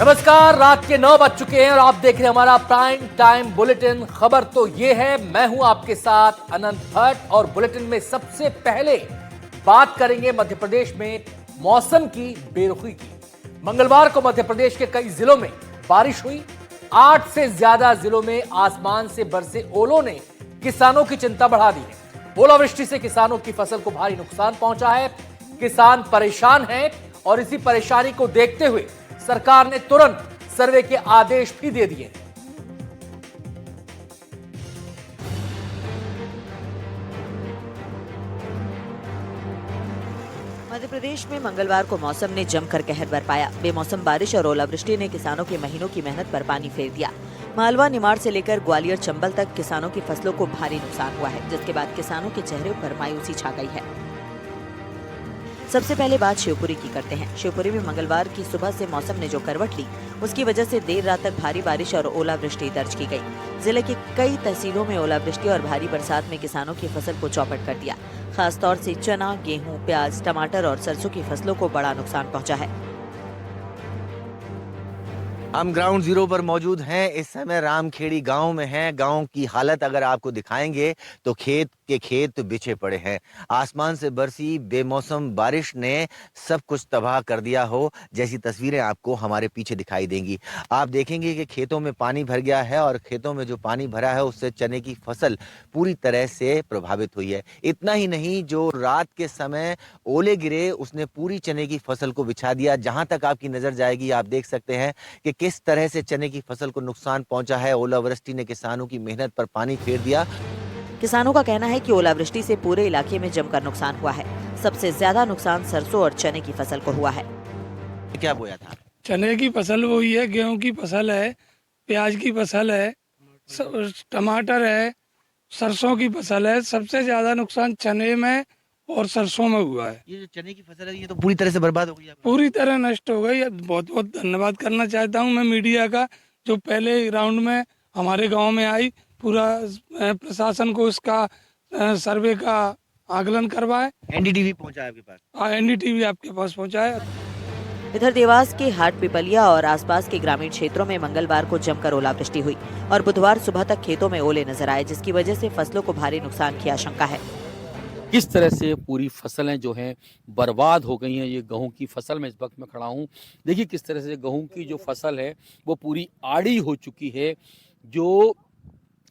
नमस्कार, रात के 9 बज चुके हैं और आप देख रहे हैं हमारा प्राइम टाइम बुलेटिन। खबर तो ये है, मैं हूं आपके साथ अनंत भट्ट और बुलेटिन में सबसे पहले बात करेंगे मध्य प्रदेश में मौसम की बेरुखी की। मंगलवार को मध्य प्रदेश के कई जिलों में बारिश हुई। 8 से ज्यादा जिलों में आसमान से बरसे ओलों ने किसानों की चिंता बढ़ा दी है। ओलावृष्टि से किसानों की फसल को भारी नुकसान पहुंचा है। किसान परेशान हैं और इसी परेशानी को देखते हुए सरकार ने तुरंत सर्वे के आदेश भी दे दिए। मध्य प्रदेश में मंगलवार को मौसम ने जमकर कहर बरपाया। बेमौसम बारिश और ओलावृष्टि ने किसानों के महीनों की मेहनत पर पानी फेर दिया। मालवा निमाड़ से लेकर ग्वालियर चंबल तक किसानों की फसलों को भारी नुकसान हुआ है, जिसके बाद किसानों के चेहरे पर मायूसी छा गई है। सबसे पहले बात शिवपुरी की करते हैं। शिवपुरी में मंगलवार की सुबह से मौसम ने जो करवट ली, उसकी वजह से देर रात तक भारी बारिश और ओलावृष्टि दर्ज की गई। जिले की कई तहसीलों में ओलावृष्टि और भारी बरसात में किसानों की फसल को चौपट कर दिया। खासतौर से चना, गेहूं, प्याज, टमाटर और सरसों की फसलों को बड़ा नुकसान पहुंचा है। हम ग्राउंड जीरो पर मौजूद हैं। इस समय रामखेड़ी गांव में हैं। गांव की हालत अगर आपको दिखाएंगे तो खेत के खेत बिछे पड़े हैं। आसमान से बरसी बेमौसम बारिश ने सब कुछ तबाह कर दिया हो, जैसी तस्वीरें आपको हमारे पीछे दिखाई देंगी। आप देखेंगे कि खेतों में पानी भर गया है और खेतों में जो पानी भरा है उससे चने की फसल पूरी तरह से प्रभावित हुई है। इतना ही नहीं, जो रात के समय ओले गिरे उसने पूरी चने की फसल को बिछा दिया। जहां तक आपकी नजर जाएगी आप देख सकते हैं कि किस तरह से चने की फसल को नुकसान पहुंचा है। ओलावृष्टि ने किसानों की मेहनत पर पानी फेर दिया। किसानों का कहना है कि ओलावृष्टि से पूरे इलाके में जमकर नुकसान हुआ है। सबसे ज्यादा नुकसान सरसों और चने की फसल को हुआ है। क्या बोया था? चने की फसल वो ही है, गेहूं की फसल है, प्याज की फसल है, टमाटर है, सरसों की फसल है। सबसे ज्यादा नुकसान चने में और सरसों में हुआ है। ये जो चने की फसल है ये तो पूरी तरह से बर्बाद हो गई है। पूरी तरह नष्ट हो गई। बहुत बहुत धन्यवाद करना चाहता हूं मैं मीडिया का, जो पहले राउंड में हमारे गांव में आई, पूरा प्रशासन को इसका सर्वे का आकलन करवाए। एनडीटीवी पहुंचा है आपके पास? एनडीटीवी आपके पास पहुंचा है। इधर देवास के हाट पिपलिया और आसपास के ग्रामीण क्षेत्रों में मंगलवार को जमकर ओलावृष्टि हुई और बुधवार सुबह तक खेतों में ओले नजर आए, जिसकी वजह से फसलों को भारी नुकसान की आशंका है। किस तरह से पूरी फसलें जो हैं बर्बाद हो गई हैं। ये गेहूं की फसल में इस वक्त मैं खड़ा हूं। देखिए किस तरह से गेहूं की जो फसल है वो पूरी आड़ी हो चुकी है। जो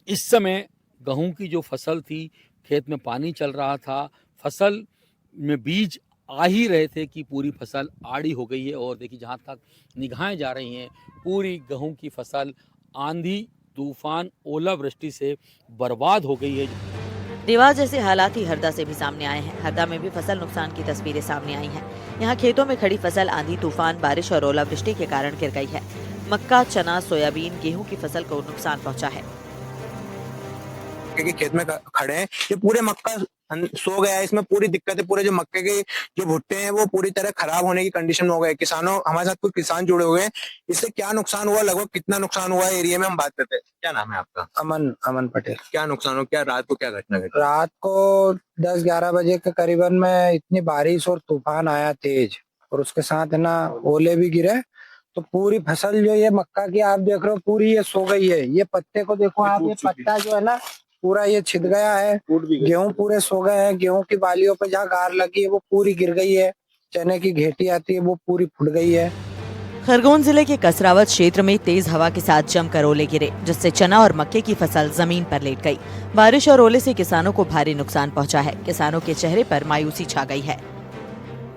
इस समय गेहूं की जो फसल थी, खेत में पानी चल रहा था, फसल में बीज आ ही रहे थे कि पूरी फसल आड़ी हो गई है। और देखिए जहां तक निगाहें जा रही हैं, पूरी गेहूं की फसल आंधी, तूफान, ओलावृष्टि से बर्बाद हो गई है। देवास जैसे हालात ही हरदा से भी सामने आए हैं। हरदा में भी फसल नुकसान की तस्वीरें सामने आई हैं। यहाँ खेतों में खड़ी फसल आंधी, तूफान, बारिश और ओलावृष्टि के कारण गिर गई है। मक्का, चना, सोयाबीन, गेहूं की फसल को नुकसान पहुंचा है। के खेत में खड़े हैं, ये पूरे मक्का सो गया है। इसमें पूरी दिक्कत है। पूरे जो मक्के के जो भुट्टे हैं वो पूरी तरह खराब होने की कंडीशन में हो गए। किसानों, हमारे साथ कुछ किसान जुड़े हुए हैं। इससे क्या नुकसान हुआ, लगभग कितना नुकसान हुआ है एरिया में हम बात करते हैं। क्या नाम है आपका? अमन पटेल। क्या नुकसान हो, क्या रात को क्या घटना घटी? रात को 10-11 बजे के करीबन में इतनी बारिश और तूफान आया तेज, और उसके साथ है ना ओले भी गिरे, तो पूरी फसल जो ये मक्का की आप देख रहे हो पूरी ये सो गई है। ये पत्ते को देखो आप, ये पत्ता जो है ना पूरा ये छिद गया है। गेहूं पूरे सो गए हैं। गेहूं की बालियों पे जहाँ गार लगी है वो पूरी गिर गई है। चने की घेटी आती है वो पूरी फुट गई है। खरगोन जिले के कसरावत क्षेत्र में तेज हवा के साथ जमकर ओले गिरे, जिससे चना और मक्के की फसल जमीन पर लेट गई। बारिश और ओले से किसानों को भारी नुकसान पहुंचा है। किसानों के चेहरे पर मायूसी छा गई है।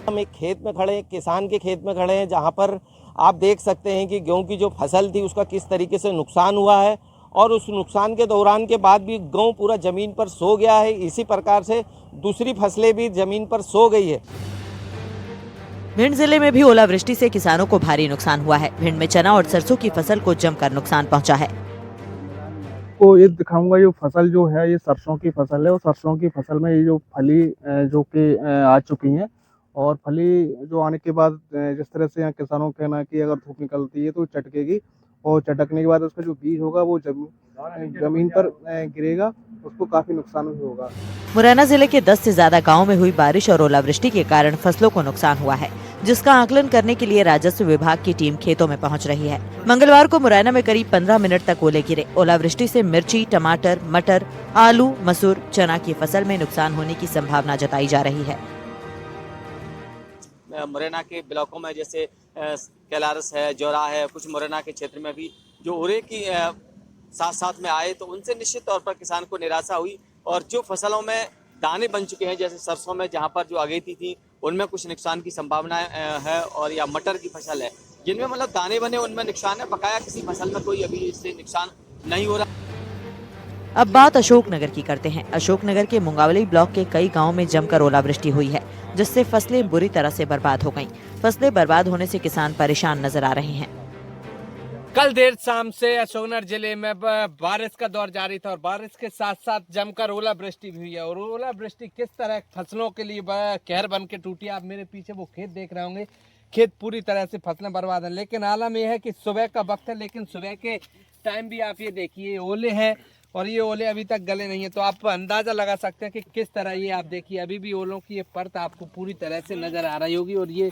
हम एक खेत में खड़े, किसान के खेत में खड़े हैं, जहां पर आप देख सकते हैं कि गेहूं की जो फसल थी उसका किस तरीके से नुकसान हुआ है। और उस नुकसान के दौरान के बाद भी गेहूं पूरा ज़मीन पर सो गया है। इसी प्रकार से दूसरी फसलें भी ज़मीन पर सो गई है। भिंड जिले में भी ओलावृष्टि से किसानों को भारी नुकसान हुआ है। भिंड में चना और सरसों की फसल को जमकर नुकसान पहुंचा है। को ये दिखाऊंगा, जो फसल जो है ये सरसों की फसल है और सरसों की फसल में ये जो फली जो कि आ चुकी हैं, और फली जो आने के बाद जिस तरह से यहाँ किसानों का कहना है कि अगर धूप निकलती है तो चटकेगी, और चटकने के बाद उसका जो बीज होगा वो जमीन पर गिरेगा, उसको काफी नुकसान भी होगा। मुरैना जिले के 10 से ज्यादा गाँव में हुई बारिश और ओलावृष्टि के कारण फसलों को नुकसान हुआ है। जिसका आकलन करने के लिए राजस्व विभाग की टीम खेतों में पहुंच रही है। मंगलवार को मुरैना में करीब 15 मिनट तक ओले गिरे। ओलावृष्टि से मिर्ची, टमाटर, मटर, आलू, मसूर, चना की फसल में नुकसान होने की संभावना जताई जा रही है। मुरैना के ब्लॉकों में जैसे कैलारस है, जौरा है, कुछ मुरैना के क्षेत्र में भी जो ओले की साथ साथ में आए तो उनसे निश्चित तौर पर किसान को निराशा हुई और जो फसलों में दाने बन चुके हैं जैसे सरसों में जहां पर जो अगेती थी उनमें कुछ नुकसान की संभावना है और या मटर की फसल है जिनमें मतलब दाने बने उनमें नुकसान है, बकाया किसी फसल में कोई अभी इससे नुकसान नहीं हो रहा। अब बात अशोकनगर की करते हैं। अशोकनगर के मुंगावली ब्लॉक के कई गांवों में जमकर ओलावृष्टि हुई है, जिससे फसलें बुरी तरह से बर्बाद हो गईं। फसलें बर्बाद होने से किसान परेशान नजर आ रहे हैं। कल देर शाम से अशोकनगर जिले में बारिश का दौर जारी था और बारिश के साथ साथ जमकर ओलावृष्टि भी हुई है और ओलावृष्टि किस तरह फसलों के लिए कहर बन के टूटी। आप मेरे पीछे वो खेत देख रहे होंगे, खेत पूरी तरह से फसलें बर्बाद हैं। लेकिन आलम यह है कि सुबह का वक्त है, लेकिन सुबह के टाइम भी आप ये देखिए ओले हैं और ये ओले अभी तक गले नहीं है, तो आप अंदाजा लगा सकते हैं कि किस तरह ये आप देखिए अभी भी ओलों की ये परत आपको पूरी तरह से नजर आ रही होगी और ये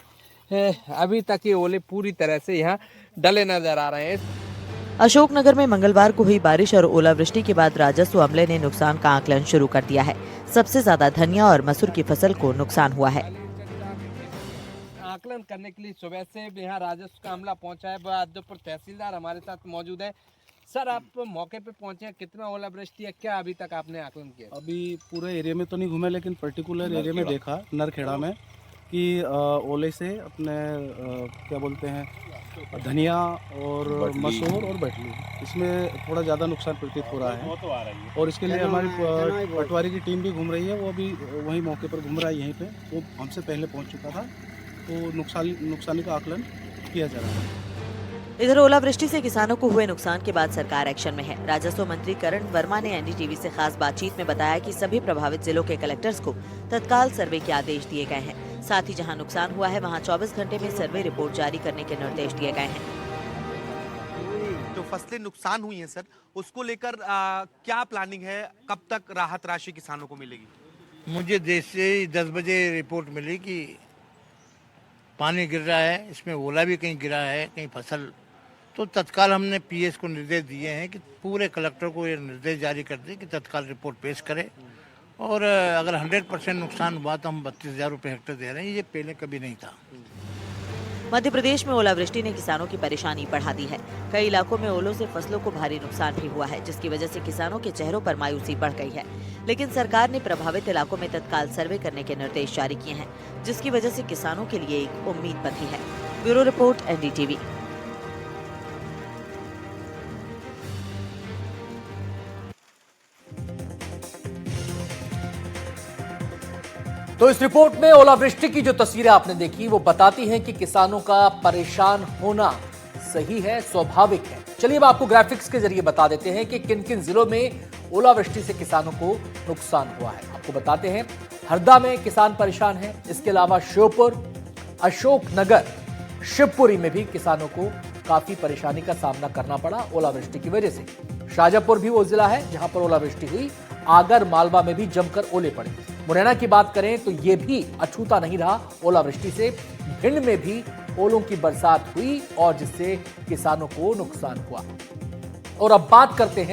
अभी तक ये ओले पूरी तरह से यहाँ डले नजर आ रहे हैं। अशोकनगर में मंगलवार को हुई बारिश और ओलावृष्टि के बाद राजस्व अमले ने नुकसान का आकलन शुरू कर दिया है। सबसे ज्यादा धनिया और मसूर की फसल को नुकसान हुआ है। आकलन करने के लिए सुबह से यहाँ राजस्व का अमला पहुँचा है। बहादुरपुर तहसीलदार हमारे साथ मौजूद है। सर, आप मौके पे पहुंचे हैं, कितना ओलावृष्टि है, क्या अभी तक आपने आकलन किया? अभी पूरे एरिया में तो नहीं घूमे, लेकिन पर्टिकुलर एरिया में देखा नरखेड़ा में कि ओले से अपने क्या बोलते हैं धनिया और मसूर और बटली इसमें थोड़ा ज़्यादा नुकसान प्रतीत हो रहा है और इसके लिए हमारी पटवारी की टीम भी घूम रही है। वो अभी वहीं मौके पर घूम रहा है, यहीं पे वो हमसे पहले पहुंच चुका था, तो नुकसानी का आकलन किया जा रहा है। इधर ओलावृष्टि से किसानों को हुए नुकसान के बाद सरकार एक्शन में है। राजस्व मंत्री करण वर्मा ने एनडीटीवी से खास बातचीत में बताया कि सभी प्रभावित जिलों के कलेक्टर्स को तत्काल सर्वे के आदेश दिए गए हैं। साथ ही जहां नुकसान हुआ है वहां 24 घंटे में सर्वे रिपोर्ट जारी करने के निर्देश दिए गए हैं। जो फसलें नुकसान हुई हैं सर, उसको लेकर क्या प्लानिंग है? कब तक राहत राशि किसानों को मिलेगी? मुझे देश से 10 बजे रिपोर्ट मिली कि पानी गिर रहा है, इसमें ओला भी कहीं गिरा है, कहीं फसल, तो तत्काल हमने पीएस को निर्देश दिए हैं कि पूरे कलेक्टर को ये निर्देश जारी कर दें कि तत्काल रिपोर्ट पेश करें और अगर 100% नुकसान हुआ तो हम 32,000 रुपये हेक्टेयर दे रहे हैं। ये पहले कभी नहीं था। मध्य प्रदेश में ओलावृष्टि ने किसानों की परेशानी बढ़ा दी है। कई इलाकों में ओलों से फसलों को भारी नुकसान भी हुआ है, जिसकी वजह से किसानों के चेहरों पर मायूसी बढ़ गई है। लेकिन सरकार ने प्रभावित इलाकों में तत्काल सर्वे करने के निर्देश जारी किए हैं, जिसकी वजह से किसानों के लिए एक उम्मीद बंधी है। Bureau report, NDTV. तो इस रिपोर्ट में ओलावृष्टि की जो तस्वीरें आपने देखी वो बताती हैं कि किसानों का परेशान होना सही है, स्वाभाविक है। चलिए अब आपको ग्राफिक्स के जरिए बता देते हैं कि किन किन जिलों में ओलावृष्टि से किसानों को नुकसान हुआ है। आपको बताते हैं, हरदा में किसान परेशान हैं। इसके अलावा श्योपुर, अशोकनगर, शिवपुरी में भी किसानों को काफी परेशानी का सामना करना पड़ा ओलावृष्टि की वजह से। शाजापुर भी वो जिला है जहां पर ओलावृष्टि हुई। आगर मालवा में भी जमकर ओले पड़े। मुरैना की बात करें तो ये भी अछूता नहीं रहा ओलावृष्टि से। भिंड में भी ओलों की बरसात हुई और जिससे किसानों को नुकसान हुआ। और अब बात करते हैं